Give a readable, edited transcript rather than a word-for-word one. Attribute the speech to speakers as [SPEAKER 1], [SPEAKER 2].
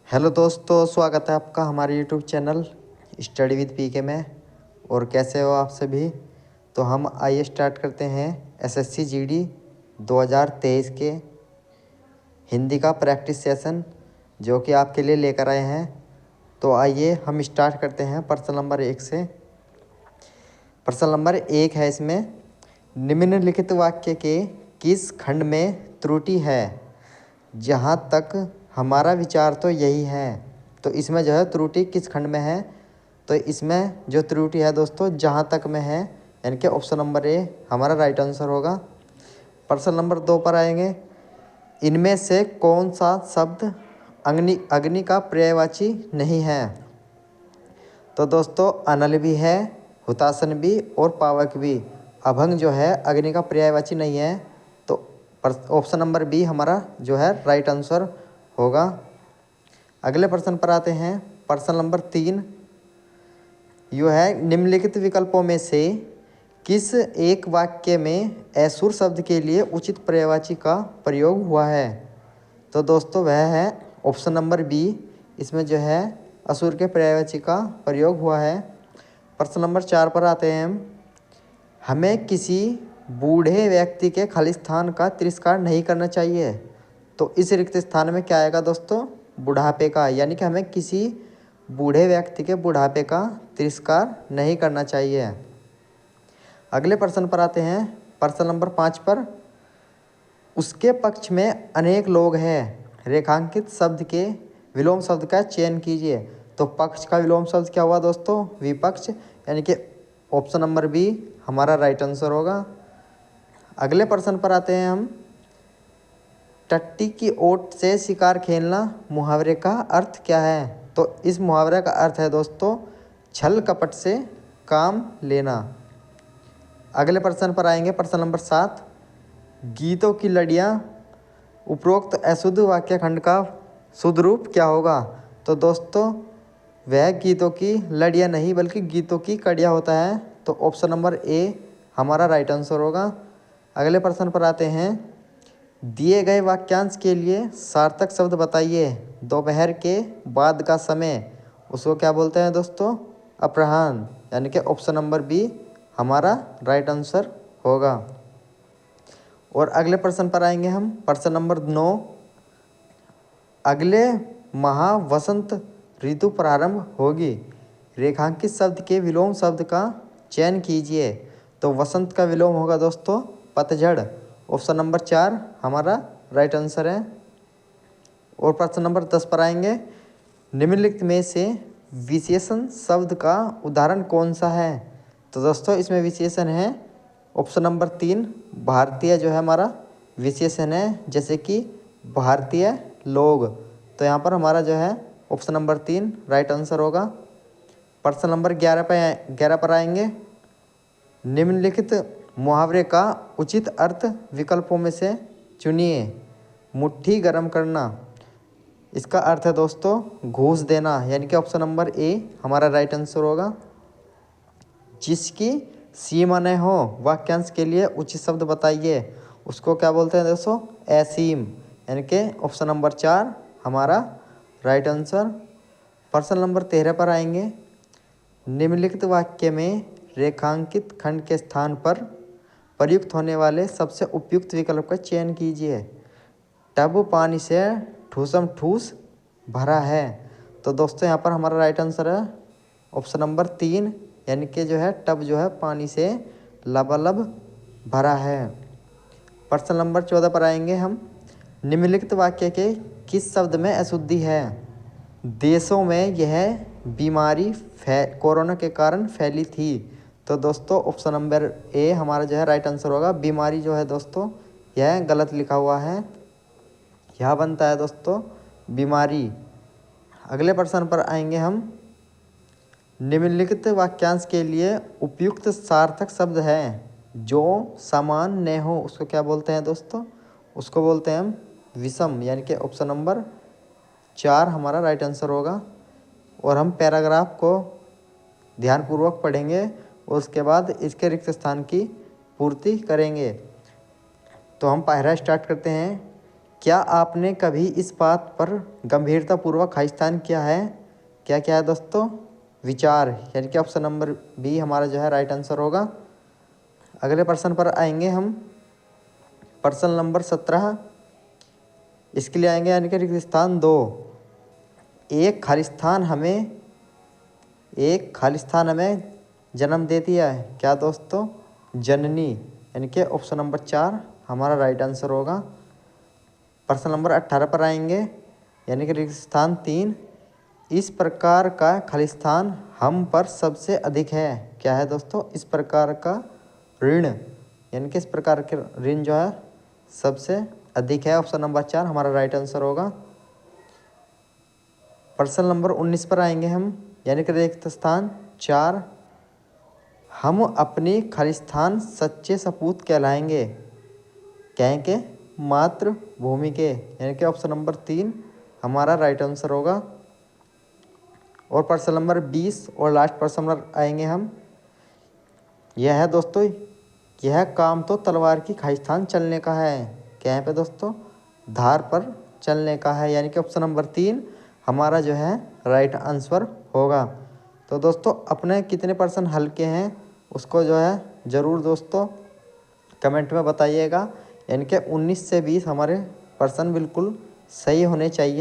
[SPEAKER 1] Hello दोस्तों, स्वागत है आपका हमारे यूट्यूब चैनल स्टडी विद पीके में। और कैसे हो आप सभी। तो हम आइए स्टार्ट करते हैं एसएससी जीडी 2023 के हिंदी का प्रैक्टिस सेशन जो कि आपके लिए लेकर आए हैं। तो आइए हम स्टार्ट करते हैं प्रश्न नंबर 1 से। प्रश्न नंबर 1 है इसमें, निम्नलिखित वाक्य के किस खंड में त्रुटि है। जहाँ तक हमारा विचार तो यही है। तो इसमें जो है त्रुटि किस खंड में है। तो इसमें जो त्रुटि है दोस्तों जहाँ तक में है, यानी कि ऑप्शन नंबर ए हमारा राइट आंसर होगा। प्रश्न नंबर 2 पर आएंगे, इनमें से कौन सा शब्द अग्नि का पर्यायवाची नहीं है। तो दोस्तों अनल भी है, हुतासन भी और पावक भी। अभंग जो है अग्नि का पर्यायवाची नहीं है। तो ऑप्शन नंबर बी हमारा जो है राइट आंसर होगा। अगले प्रश्न पर आते हैं। प्रश्न नंबर 3 यो है, निम्नलिखित विकल्पों में से किस एक वाक्य में असुर शब्द के लिए उचित पर्यायवाची का प्रयोग हुआ है। तो दोस्तों वह है ऑप्शन नंबर बी। इसमें जो है असुर के पर्यायवाची का प्रयोग हुआ है। प्रश्न नंबर 4 पर आते हैं हम, हमें किसी बूढ़े व्यक्ति के खाली स्थान का तिरस्कार नहीं करना चाहिए। तो इस रिक्त स्थान में क्या आएगा दोस्तों, बुढ़ापे का, यानी कि हमें किसी बूढ़े व्यक्ति के बुढ़ापे का तिरस्कार नहीं करना चाहिए। अगले प्रश्न पर आते हैं। प्रश्न नंबर 5 पर, उसके पक्ष में अनेक लोग हैं, रेखांकित शब्द के विलोम शब्द का चयन कीजिए। तो पक्ष का विलोम शब्द क्या हुआ दोस्तों, विपक्ष, यानी कि ऑप्शन नंबर बी हमारा राइट आंसर होगा। अगले प्रश्न पर आते हैं हम, टट्टी की ओट से शिकार खेलना मुहावरे का अर्थ क्या है। तो इस मुहावरे का अर्थ है दोस्तों छल कपट से काम लेना। अगले प्रश्न पर आएंगे। प्रश्न नंबर 7, गीतों की लड़ियाँ उपरोक्त अशुद्ध वाक्य खंड का शुद्ध रूप क्या होगा। तो दोस्तों वह गीतों की लड़ियाँ नहीं बल्कि गीतों की कड़ियाँ होता है। तो ऑप्शन नंबर ए हमारा राइट आंसर होगा। अगले प्रश्न पर आते हैं, दिए गए वाक्यांश के लिए सार्थक शब्द बताइए। दोपहर के बाद का समय, उसको क्या बोलते हैं दोस्तों, अपराह्न, यानी कि ऑप्शन नंबर बी हमारा राइट आंसर होगा। और अगले प्रश्न पर आएंगे हम। प्रश्न नंबर 9, अगले माह वसंत ऋतु प्रारंभ होगी, रेखांकित शब्द के विलोम शब्द का चयन कीजिए। तो वसंत का विलोम होगा दोस्तों पतझड़। ऑप्शन नंबर 4 हमारा राइट आंसर है। और प्रश्न नंबर 10 पर आएंगे, निम्नलिखित में से विशेषण शब्द का उदाहरण कौन सा है। तो दोस्तों इसमें विशेषण है ऑप्शन नंबर 3 भारतीय जो है हमारा विशेषण है, जैसे कि भारतीय लोग। तो यहाँ पर हमारा जो है ऑप्शन नंबर 3 राइट आंसर होगा। प्रश्न नंबर 11 पर आएंगे, निम्नलिखित मुहावरे का उचित अर्थ विकल्पों में से चुनिए। मुट्ठी गर्म करना, इसका अर्थ है दोस्तों घूस देना, यानी कि ऑप्शन नंबर ए हमारा राइट आंसर होगा। जिसकी सीमा न हो वाक्यांश के लिए उचित शब्द बताइए, उसको क्या बोलते हैं दोस्तों, असीम, यानी कि ऑप्शन नंबर 4 हमारा राइट आंसर। प्रश्न नंबर 13 पर आएंगे, निम्नलिखित वाक्य में रेखांकित खंड के स्थान पर प्रयुक्त होने वाले सबसे उपयुक्त विकल्प का चयन कीजिए। टब पानी से ठूसम ठूस भरा है। तो दोस्तों यहाँ पर हमारा राइट आंसर है ऑप्शन नंबर 3, यानी कि जो है टब जो है पानी से लबालब भरा है। प्रश्न नंबर 14 पर आएंगे हम, निम्नलिखित वाक्य के किस शब्द में अशुद्धि है। देशों में यह बीमारी कोरोना के कारण फैली थी। तो दोस्तों ऑप्शन नंबर ए हमारा जो है राइट आंसर होगा। बीमारी जो है दोस्तों यह गलत लिखा हुआ है, यहाँ बनता है दोस्तों बीमारी। अगले प्रश्न पर आएंगे हम, निम्नलिखित वाक्यांश के लिए उपयुक्त सार्थक शब्द है जो समान न हो, उसको क्या बोलते हैं दोस्तों, उसको बोलते हैं हम विषम, यानी कि ऑप्शन नंबर 4 हमारा राइट आंसर होगा। और हम पैराग्राफ को ध्यानपूर्वक पढ़ेंगे और उसके बाद इसके रिक्त स्थान की पूर्ति करेंगे। तो हम पहला स्टार्ट करते हैं, क्या आपने कभी इस बात पर गंभीरतापूर्वक खालिस्तान किया है? क्या क्या है दोस्तों? विचार, यानी कि ऑप्शन नंबर बी हमारा जो है राइट आंसर होगा। अगले प्रश्न पर आएंगे हम, प्रश्न नंबर 17। इसके लिए आएंगे यानी कि रेगिस्तान 2। एक खालिस्तान हमें जन्म देती है, क्या दोस्तों? जननी, यानी कि ऑप्शन नंबर 4 हमारा राइट आंसर होगा। प्रश्न नंबर 18 पर आएंगे, यानी कि रेगिस्तान 3। इस प्रकार का खालिस्तान हम पर सबसे अधिक है, क्या है दोस्तों? इस प्रकार का ऋण, यानी कि इस प्रकार के ऋण जो है सबसे अधिक है, ऑप्शन नंबर 4 हमारा राइट आंसर होगा। प्रश्न नंबर 19 पर आएंगे हम, यानी कि रेगिस्तान 4। हम अपनी खालिस्तान सच्चे सपूत कहलाएंगे, कहेंगे मातृभूमि के, यानी कि ऑप्शन नंबर 3 हमारा राइट आंसर होगा। और प्रश्न नंबर 20 और लास्ट प्रश्न पर आएंगे हम। यह है दोस्तों, यह काम तो तलवार की खालिस्तान चलने का है, क्या है पे दोस्तों? धार पर चलने का है, यानी कि ऑप्शन नंबर 3 हमारा जो है राइट आंसर होगा। तो दोस्तों अपने कितने प्रश्न हल के हैं उसको जो है ज़रूर दोस्तों कमेंट में बताइएगा, यानी कि 19 से 20 हमारे प्रश्न बिल्कुल सही होने चाहिए।